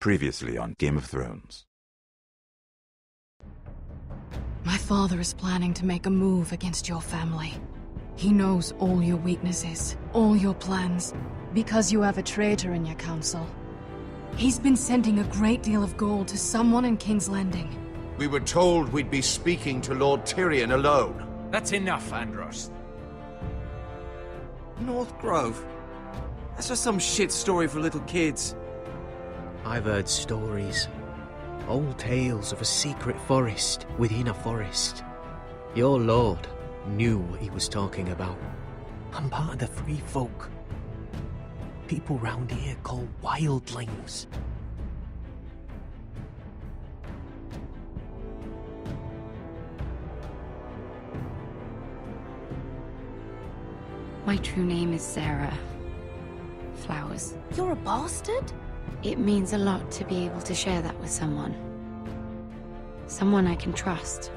Previously on Game of Thrones. My father is planning to make a move against your family. He knows all your weaknesses, all your plans, because you have a traitor in your council. He's been sending a great deal of gold to someone in King's Landing. We were told we'd be speaking to Lord Tyrion alone. That's enough, Andros. North Grove? That's just some shit story for little kids. I've heard stories. Old tales of a secret forest within a forest. Your lord knew what he was talking about. I'm part of the free folk. People round here call wildlings. My true name is Sarah Flowers. You're a bastard? It means a lot to be able to share that with someone. Someone I can trust.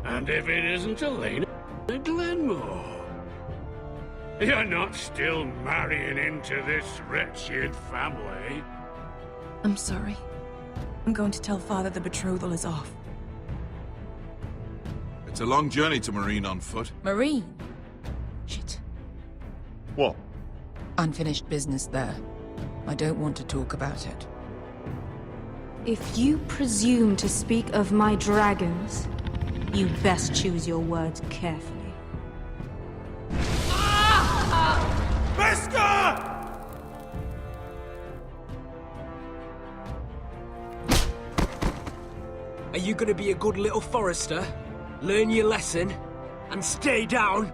And if it isn't Elena Glenmore, you're not still marrying into this wretched family. I'm sorry. I'm going to tell Father the betrothal is off. It's a long journey to Marine on foot. Marine? Shit. What? Unfinished business there. I don't want to talk about it. If you presume to speak of my dragons, you best choose your words carefully. Are you gonna be a good little forester? Learn your lesson? And stay down?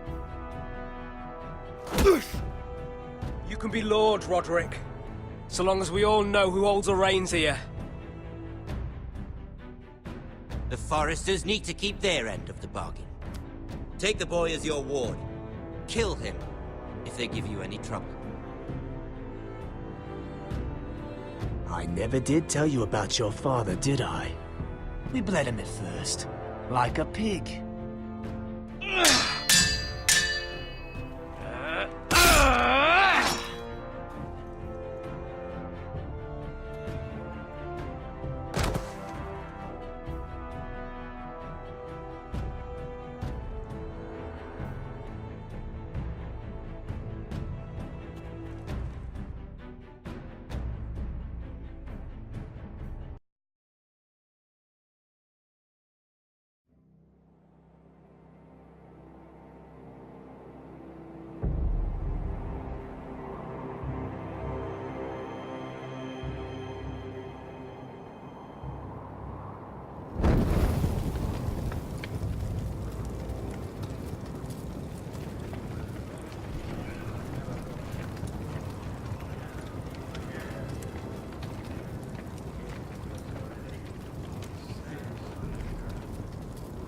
You can be Lord, Roderick. So long as we all know who holds the reins here. The foresters need to keep their end of the bargain. Take the boy as your ward. Kill him if they give you any trouble. I never did tell you about your father, did I? We bled him at first, like a pig.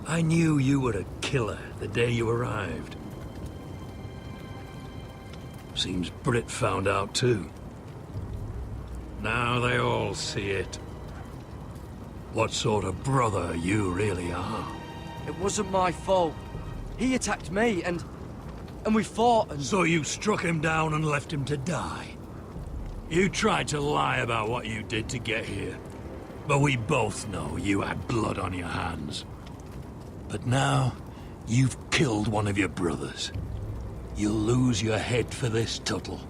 I knew you were a killer the day you arrived. Seems Britt found out too. Now they all see it. What sort of brother you really are. It wasn't my fault. He attacked me, and we fought, and... So you struck him down and left him to die? You tried to lie about what you did to get here, but we both know you had blood on your hands. But now, you've killed one of your brothers. You'll lose your head for this, Tuttle.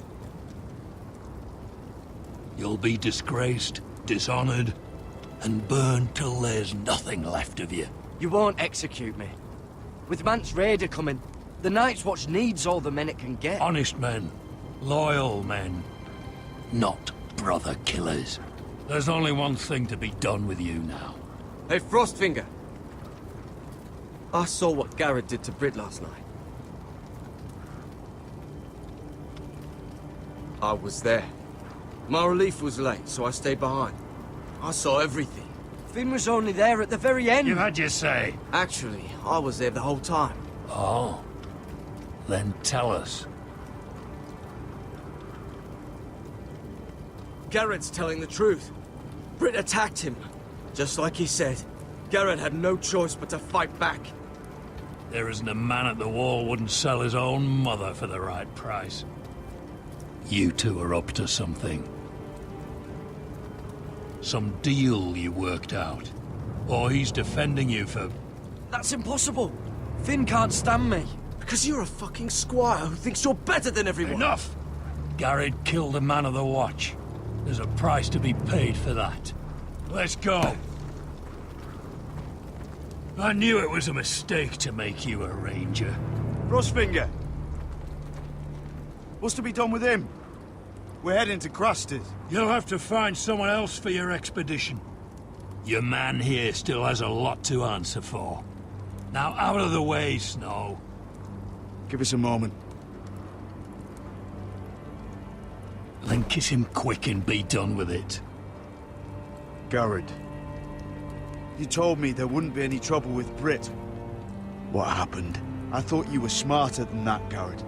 You'll be disgraced, dishonored, and burned till there's nothing left of you. You won't execute me. With Mance Raider coming, the Night's Watch needs all the men it can get. Honest men. Loyal men. Not brother killers. There's only one thing to be done with you now. Hey, Frostfinger. I saw what Garrett did to Britt last night. I was there. My relief was late, so I stayed behind. I saw everything. Finn was only there at the very end. You had your say. Actually, I was there the whole time. Oh. Then tell us. Garrett's telling the truth. Britt attacked him. Just like he said. Garrett had no choice but to fight back. There isn't a man at the wall wouldn't sell his own mother for the right price. You two are up to something. Some deal you worked out? Or he's defending you for... That's impossible! Finn can't stand me. Because you're a fucking squire who thinks you're better than everyone. Enough! Garrett killed a man of the watch. There's a price to be paid for that. Let's go. I knew it was a mistake to make you a ranger. Frostfinger! What's to be done with him? We're heading to Craster's. You'll have to find someone else for your expedition. Your man here still has a lot to answer for. Now out of the way, Snow. Give us a moment. Then kiss him quick and be done with it. Garrett, you told me there wouldn't be any trouble with Brit. What happened? I thought you were smarter than that, Garrett.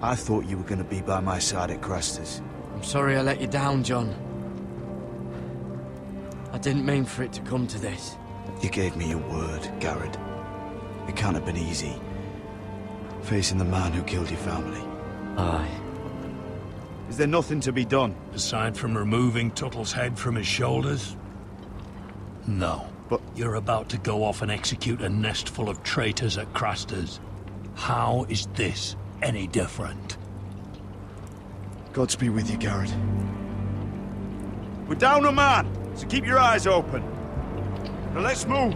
I thought you were going to be by my side at Craster's. I'm sorry I let you down, John. I didn't mean for it to come to this. You gave me your word, Garrett. It can't have been easy. Facing the man who killed your family. Aye. Is there nothing to be done? Aside from removing Tuttle's head from his shoulders? No. But you're about to go off and execute a nest full of traitors at Craster's. How is this any different? Godspeed with you, Garrett. We're down a man, so keep your eyes open. Now let's move.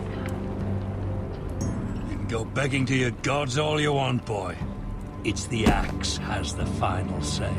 You can go begging to your gods all you want, boy. It's the axe has the final say.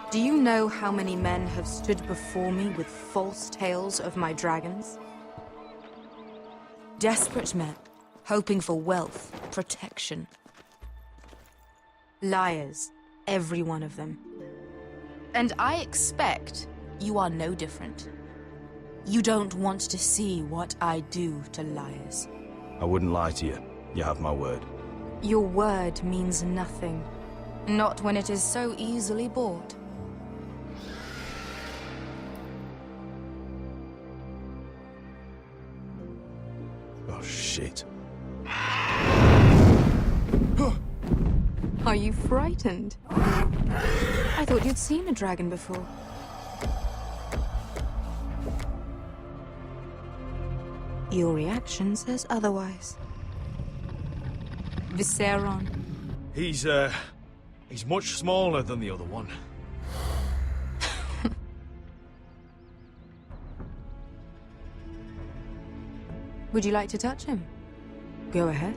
Do you know how many men have stood before me with false tales of my dragons? Desperate men, hoping for wealth, protection. Liars, every one of them. And I expect you are no different. You don't want to see what I do to liars. I wouldn't lie to you. You have my word. Your word means nothing. Not when it is so easily bought. Oh, shit. Are you frightened? I thought you'd seen a dragon before. Your reaction says otherwise. Viseron. He's much smaller than the other one. Would you like to touch him? Go ahead.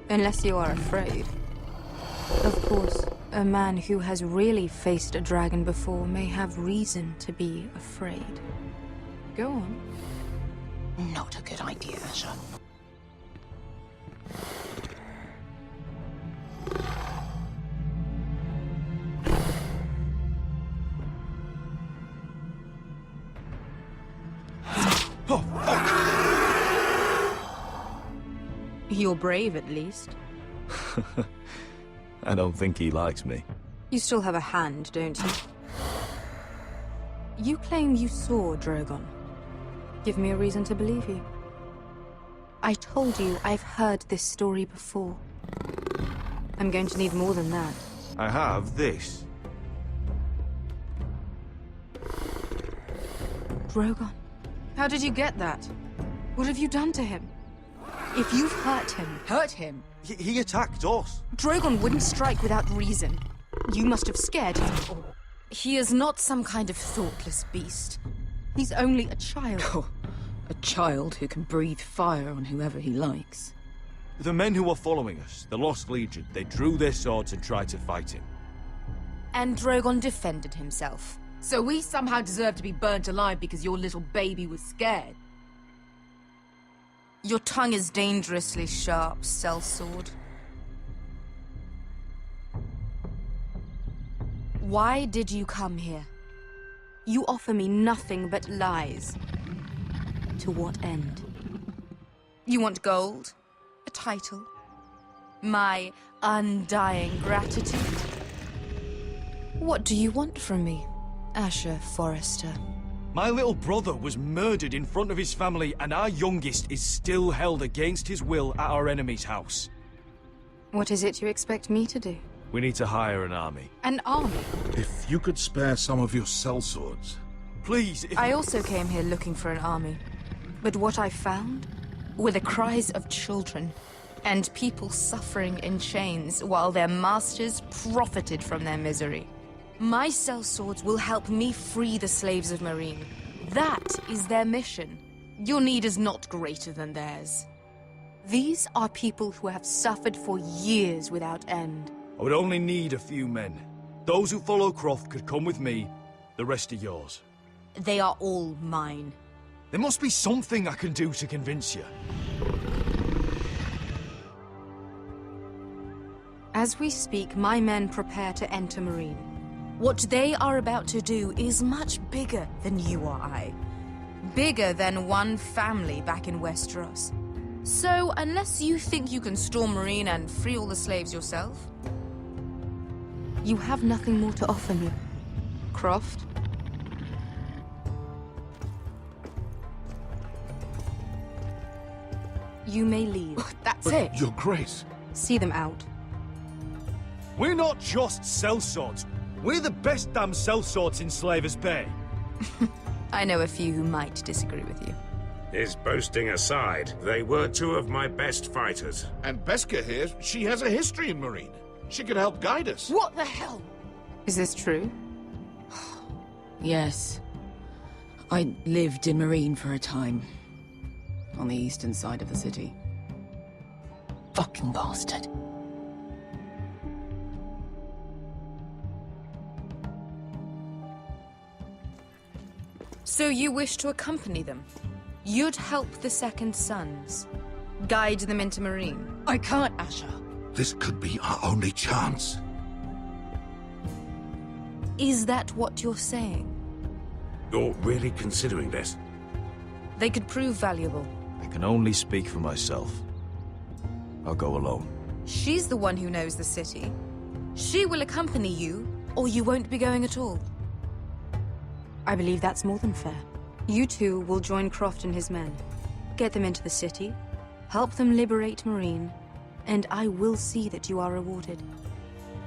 Unless you are afraid. Of course, a man who has really faced a dragon before may have reason to be afraid. Go on. Not a good idea, sir. You're brave, at least. I don't think he likes me. You still have a hand, don't you? You claim you saw Drogon. Give me a reason to believe you. I told you I've heard this story before. I'm going to need more than that. I have this. Drogon. How did you get that? What have you done to him? If you've hurt him... Hurt him? He attacked us. Drogon wouldn't strike without reason. You must have scared him, or... He is not some kind of thoughtless beast. He's only a child. Oh, a child who can breathe fire on whoever he likes. The men who were following us, the Lost Legion, they drew their swords and tried to fight him. And Drogon defended himself. So we somehow deserve to be burnt alive because your little baby was scared? Your tongue is dangerously sharp, sellsword. Why did you come here? You offer me nothing but lies. To what end? You want gold? A title? My undying gratitude? What do you want from me, Asher Forrester? My little brother was murdered in front of his family, and our youngest is still held against his will at our enemy's house. What is it you expect me to do? We need to hire an army. An army? If you could spare some of your sellswords. Please, I also came here looking for an army. But what I found were the cries of children and people suffering in chains while their masters profited from their misery. My sellswords will help me free the slaves of Meereen. That is their mission. Your need is not greater than theirs. These are people who have suffered for years without end. I would only need a few men. Those who follow Croft could come with me, the rest are yours. They are all mine. There must be something I can do to convince you. As we speak, my men prepare to enter Meereen. What they are about to do is much bigger than you or I. Bigger than one family back in Westeros. So, unless you think you can storm Meereen and free all the slaves yourself, you have nothing more to offer me, Croft. You may leave. That's But it. Your Grace. See them out. We're not just sellswords. We're the best damn sellswords in Slaver's Bay. I know a few who might disagree with you. His boasting aside, they were two of my best fighters. And Beskha here, she has a history in Meereen. She could help guide us. What the hell? Is this true? Yes. I lived in Meereen for a time. On the eastern side of the city. Fucking bastard. So you wish to accompany them? You'd help the Second Sons. Guide them into Meereen. I can't, Asher. This could be our only chance. Is that what you're saying? You're really considering this? They could prove valuable. I can only speak for myself. I'll go alone. She's the one who knows the city. She will accompany you, or you won't be going at all. I believe that's more than fair. You two will join Croft and his men. Get them into the city, help them liberate Meereen, and I will see that you are rewarded.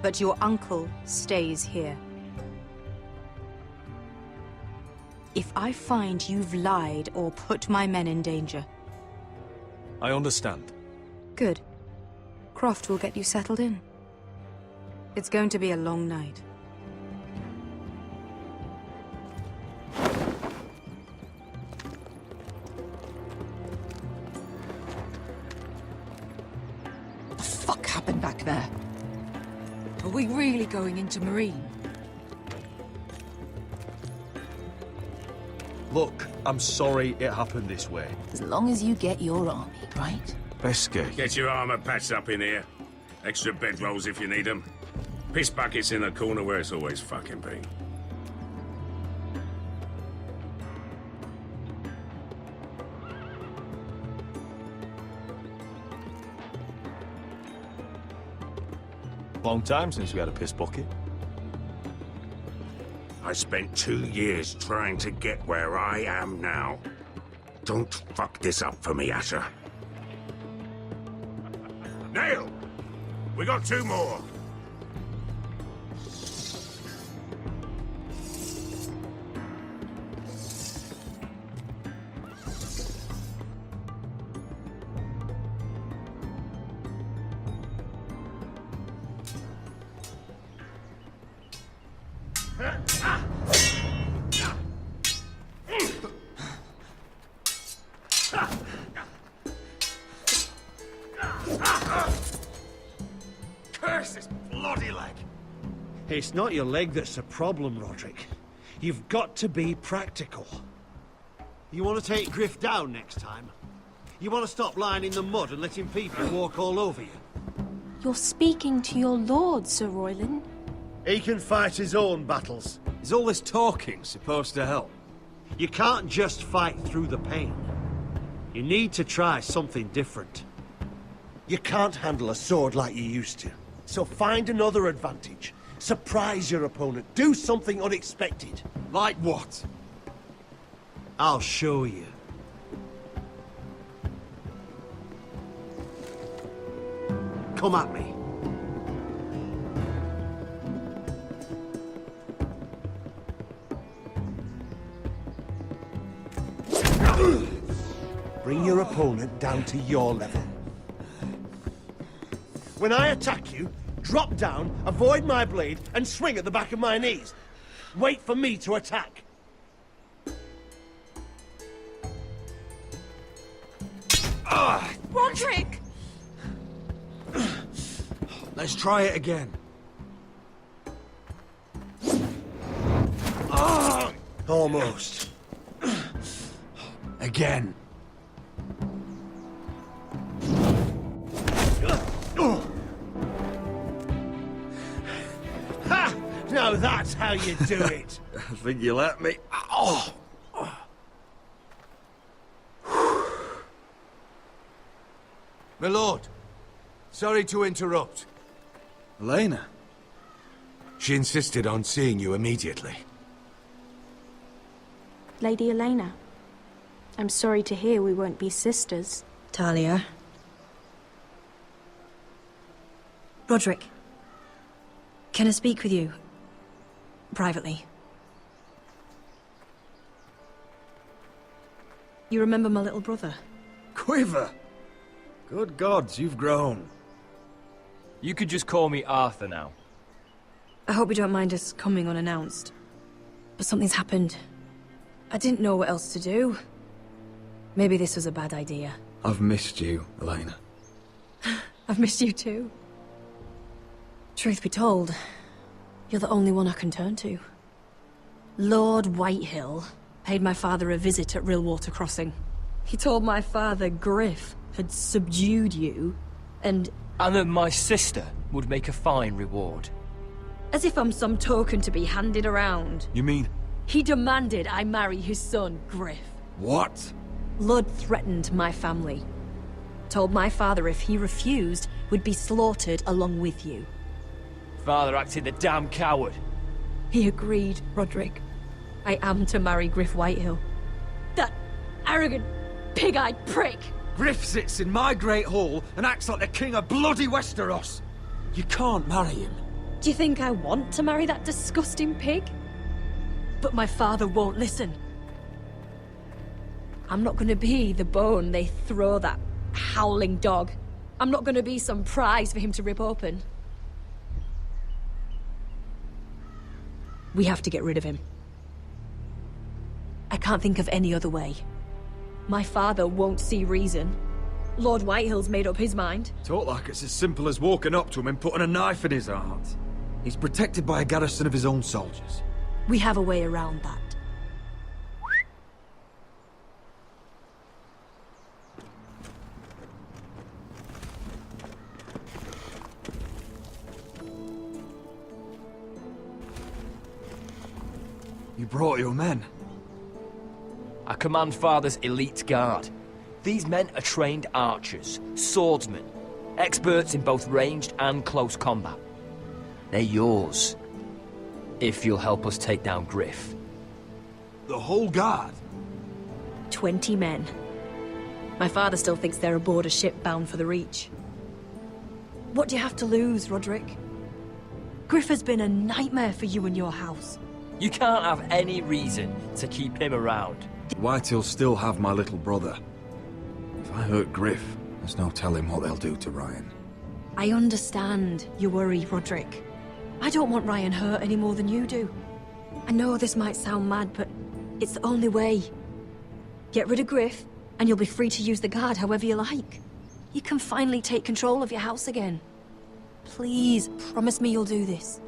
But your uncle stays here. If I find you've lied or put my men in danger... I understand. Good. Croft will get you settled in. It's going to be a long night. What the fuck happened back there? Are we really going into Meereen? Look, I'm sorry it happened this way. As long as you get your army, right? Beskha. Get your armor patched up in here. Extra bedrolls if you need them. Piss buckets in the corner where it's always fucking been. Long time since we had a piss bucket. I spent 2 years trying to get where I am now. Don't fuck this up for me, Asher. Nail! We got 2 more! Curse this bloody leg! It's not your leg that's the problem, Roderick. You've got to be practical. You want to take Griff down next time? You want to stop lying in the mud and letting people walk all over you? You're speaking to your lord, Sir Royland. He can fight his own battles. Is all this talking supposed to help? You can't just fight through the pain. You need to try something different. You can't handle a sword like you used to. So find another advantage. Surprise your opponent. Do something unexpected. Like what? I'll show you. Come at me. Bring your opponent down to your level. When I attack you, drop down, avoid my blade, and swing at the back of my knees. Wait for me to attack. Roderick! Let's try it again. Almost. Again. Ha! Now that's how you do it. I think you let me. Oh! My lord, sorry to interrupt. Elena? She insisted on seeing you immediately. Lady Elena, I'm sorry to hear we won't be sisters. Talia. Roderick. Can I speak with you? Privately. You remember my little brother? Quiver! Good gods, you've grown. You could just call me Arthur now. I hope you don't mind us coming unannounced. But something's happened. I didn't know what else to do. Maybe this was a bad idea. I've missed you, Elena. I've missed you too. Truth be told, you're the only one I can turn to. Lord Whitehill paid my father a visit at Rillwater Crossing. He told my father Griff had subdued you, and that my sister would make a fine reward. as if I'm some token to be handed around. You mean? He demanded I marry his son, Griff. What? Lud threatened my family. Told my father if he refused, we'd be slaughtered along with you. Father acted the damn coward. He agreed, Roderick. I am to marry Griff Whitehill. That arrogant, pig-eyed prick! Griff sits in my great hall and acts like the king of bloody Westeros. You can't marry him. Do you think I want to marry that disgusting pig? But my father won't listen. I'm not gonna be the bone they throw that howling dog. I'm not gonna be some prize for him to rip open. We have to get rid of him. I can't think of any other way. My father won't see reason. Lord Whitehill's made up his mind. Talk like it's as simple as walking up to him and putting a knife in his heart. He's protected by a garrison of his own soldiers. We have a way around that. You brought your men. I command Father's elite guard. These men are trained archers, swordsmen, experts in both ranged and close combat. They're yours. If you'll help us take down Griff. The whole guard? 20 men. My father still thinks they're aboard a ship bound for the Reach. What do you have to lose, Roderick? Griff has been a nightmare for you and your house. You can't have any reason to keep him around. White'll still have my little brother. If I hurt Griff, there's no telling what they'll do to Ryan. I understand your worry, Roderick. I don't want Ryan hurt any more than you do. I know this might sound mad, but it's the only way. Get rid of Griff, and you'll be free to use the guard however you like. You can finally take control of your house again. Please, promise me you'll do this.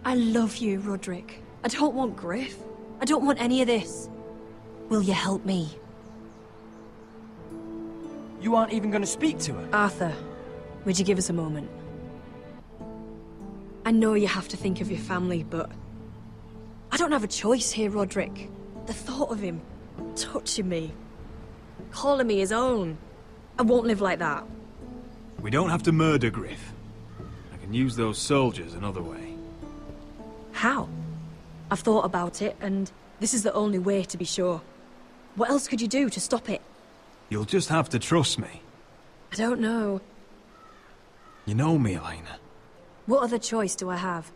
I love you, Roderick. I don't want Griff. I don't want any of this. Will you help me? You aren't even going to speak to her? Arthur, would you give us a moment? I know you have to think of your family, but I don't have a choice here, Roderick. The thought of him touching me, calling me his own, I won't live like that. We don't have to murder Griff. I can use those soldiers another way. How? I've thought about it, and this is the only way to be sure. What else could you do to stop it? You'll just have to trust me. I don't know. You know me, Elena. What other choice do I have?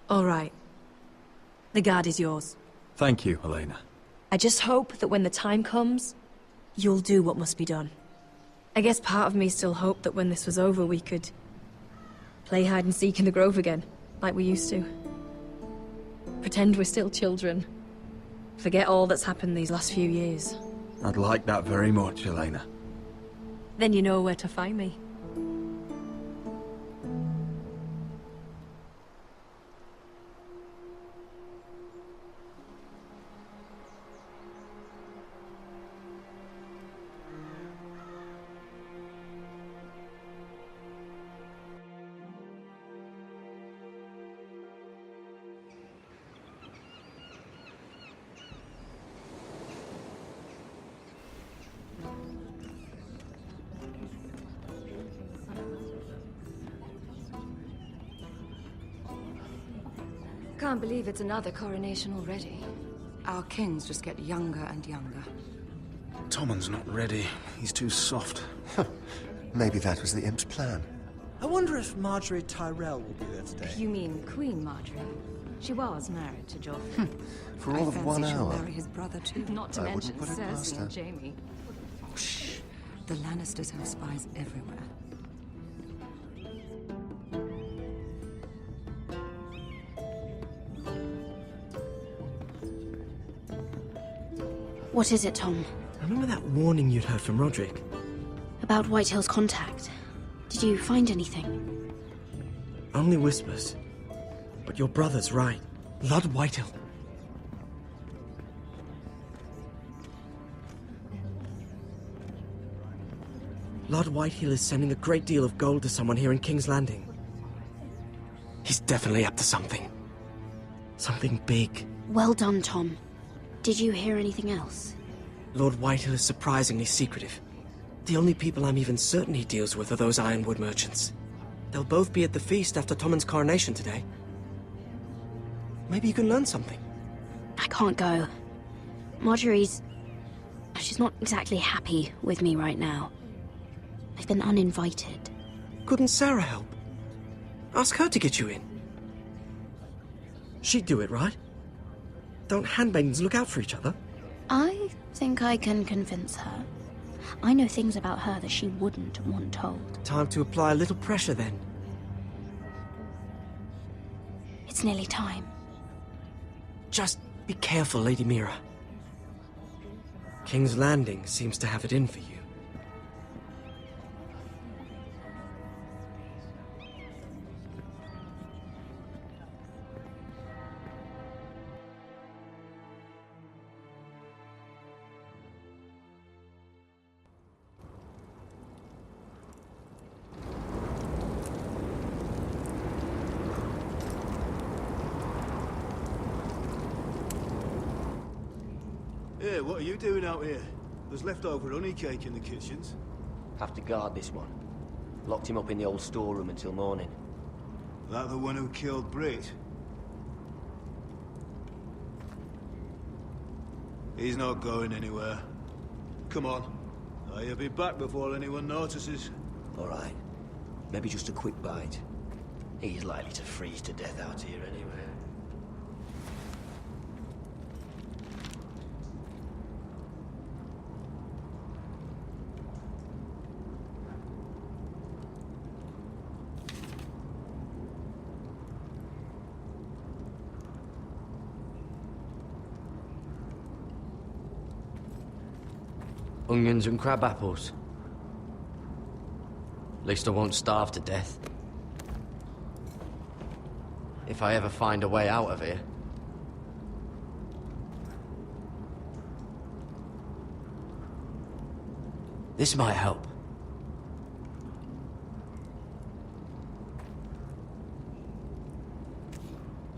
All right. The guard is yours. Thank you, Elena. I just hope that when the time comes, you'll do what must be done. I guess part of me still hoped that when this was over we could play hide and seek in the grove again, like we used to. Pretend we're still children. Forget all that's happened these last few years. I'd like that very much, Elena. Then you know where to find me. Can't believe it's another coronation already. Our kings just get younger and younger. Tommen's not ready. He's too soft. Maybe that was the imp's plan. I wonder if Marjorie Tyrell will be there today. You mean Queen Marjorie? She was married to Joffrey. For all of 1 I fancy she'll hour. marry his brother too. Not to I mention wouldn't put it past Cersei her. and Jaime. Oh, shh. The Lannisters have spies everywhere. What is it, Tom? Remember that warning you'd heard from Roderick? About Whitehill's contact. Did you find anything? Only whispers. But your brother's right. Lord Whitehill. Lord Whitehill is sending a great deal of gold to someone here in King's Landing. He's definitely up to something. Something big. Well done, Tom. Did you hear anything else? Lord Whitehill is surprisingly secretive. The only people I'm even certain he deals with are those ironwood merchants. They'll both be at the feast after Tommen's coronation today. Maybe you can learn something. I can't go. Marjorie's... she's not exactly happy with me right now. I've been uninvited. Couldn't Sarah help? Ask her to get you in. She'd do it, right? Don't handmaidens look out for each other? I think I can convince her. I know things about her that she wouldn't want told. Time to apply a little pressure then. It's nearly time. Just be careful, Lady Mira. King's Landing seems to have it in for you. Hey, what are you doing out here? There's leftover honey cake in the kitchens. Have to guard this one. Locked him up in the old storeroom until morning. That the one who killed Brit? He's not going anywhere. Come on. He'll be back before anyone notices. All right. Maybe just a quick bite. He's likely to freeze to death out here anyway. Onions and crab apples. At least I won't starve to death. If I ever find a way out of here. This might help.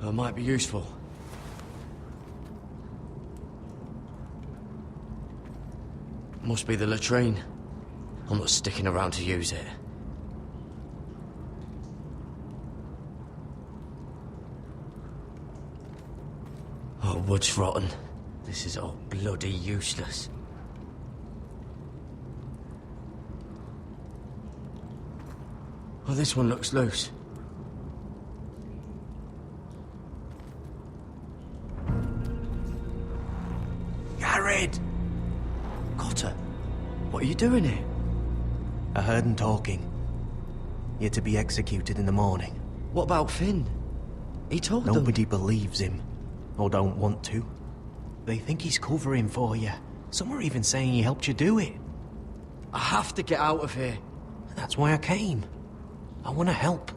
It might be useful. Must be the latrine. I'm not sticking around to use it. Oh, wood's rotten. This is all bloody useless. Oh, this one looks loose. Garrett! Cotter, what are you doing here? I heard him talking. You're to be executed in the morning. What about Finn? He told them. Nobody believes him. Or don't want to. They think he's covering for you. Some are even saying he helped you do it. I have to get out of here. That's why I came. I want to help.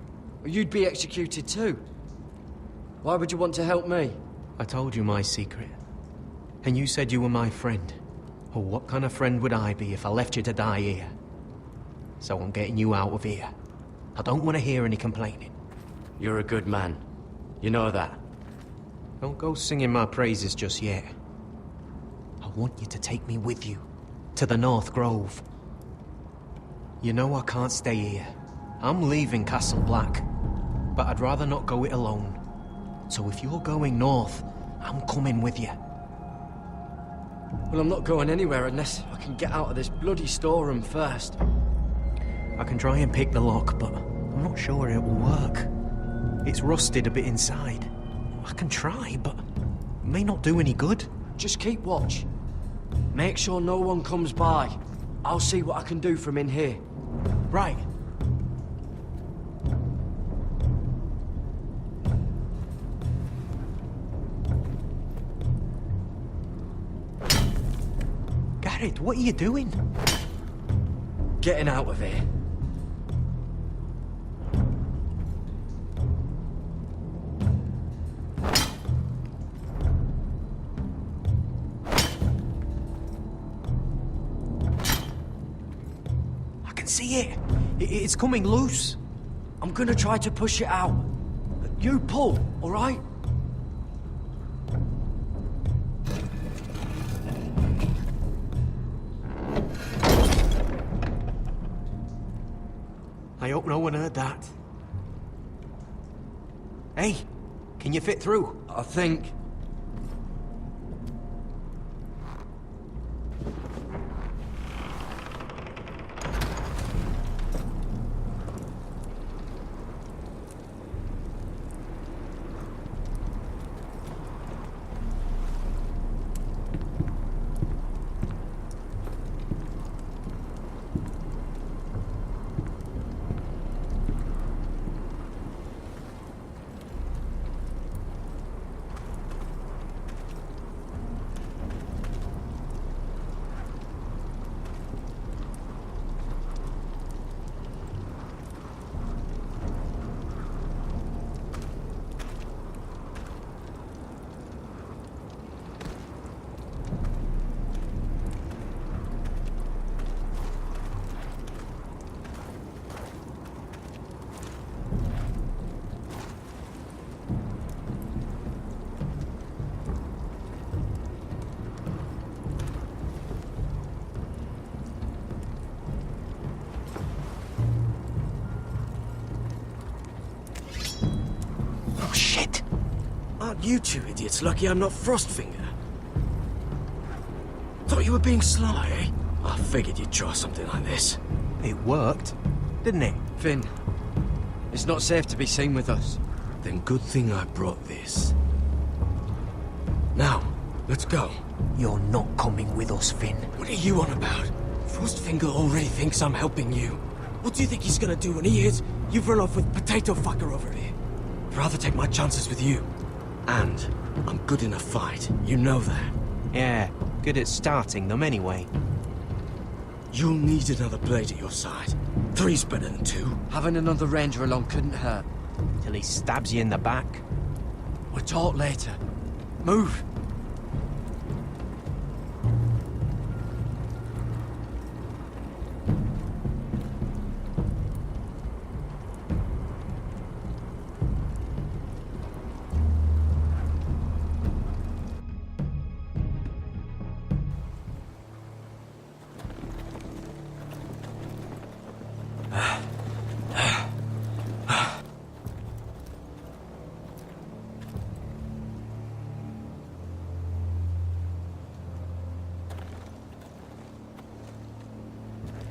You'd be executed too. Why would you want to help me? I told you my secret. And you said you were my friend. Well, what kind of friend would I be if I left you to die here? So I'm getting you out of here. I don't want to hear any complaining. You're a good man. You know that. Don't go singing my praises just yet. I want you to take me with you. To the North Grove. You know I can't stay here. I'm leaving Castle Black. But I'd rather not go it alone. So if you're going north, I'm coming with you. Well, I'm not going anywhere unless I can get out of this bloody storeroom first. I can try and pick the lock, but I'm not sure it will work. It's rusted a bit inside. I can try, but it may not do any good. Just keep watch. Make sure no one comes by. I'll see what I can do from in here. Right. Garrett, what are you doing? Getting out of here. I can see it. It's coming loose. I'm gonna try to push it out. You pull, all right? I hope no one heard that. Hey, can you fit through? I think. You two idiots lucky I'm not Frostfinger. Thought you were being sly, eh? I figured you'd try something like this. It worked, didn't it? Finn, it's not safe to be seen with us. Then good thing I brought this. Now, let's go. You're not coming with us, Finn. What are you on about? Frostfinger already thinks I'm helping you. What do you think he's gonna do when he hears you've run off with Potato Fucker over here? I'd rather take my chances with you. And I'm good in a fight. You know that. Yeah, good at starting them anyway. You'll need another blade at your side. 3's better than 2. Having another ranger along couldn't hurt. Till he stabs you in the back. We'll talk later. Move!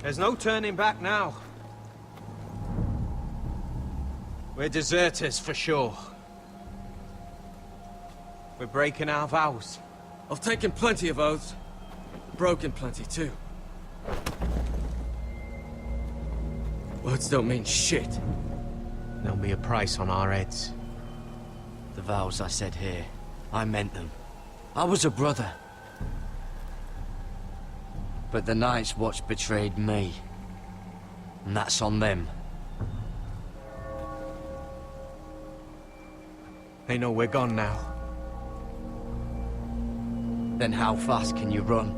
There's no turning back now. We're deserters for sure. We're breaking our vows. I've taken plenty of oaths. Broken plenty too. Words don't mean shit. There'll be a price on our heads. The vows I said here, I meant them. I was a brother. But the Night's Watch betrayed me. And that's on them. They know we're gone now. Then how fast can you run?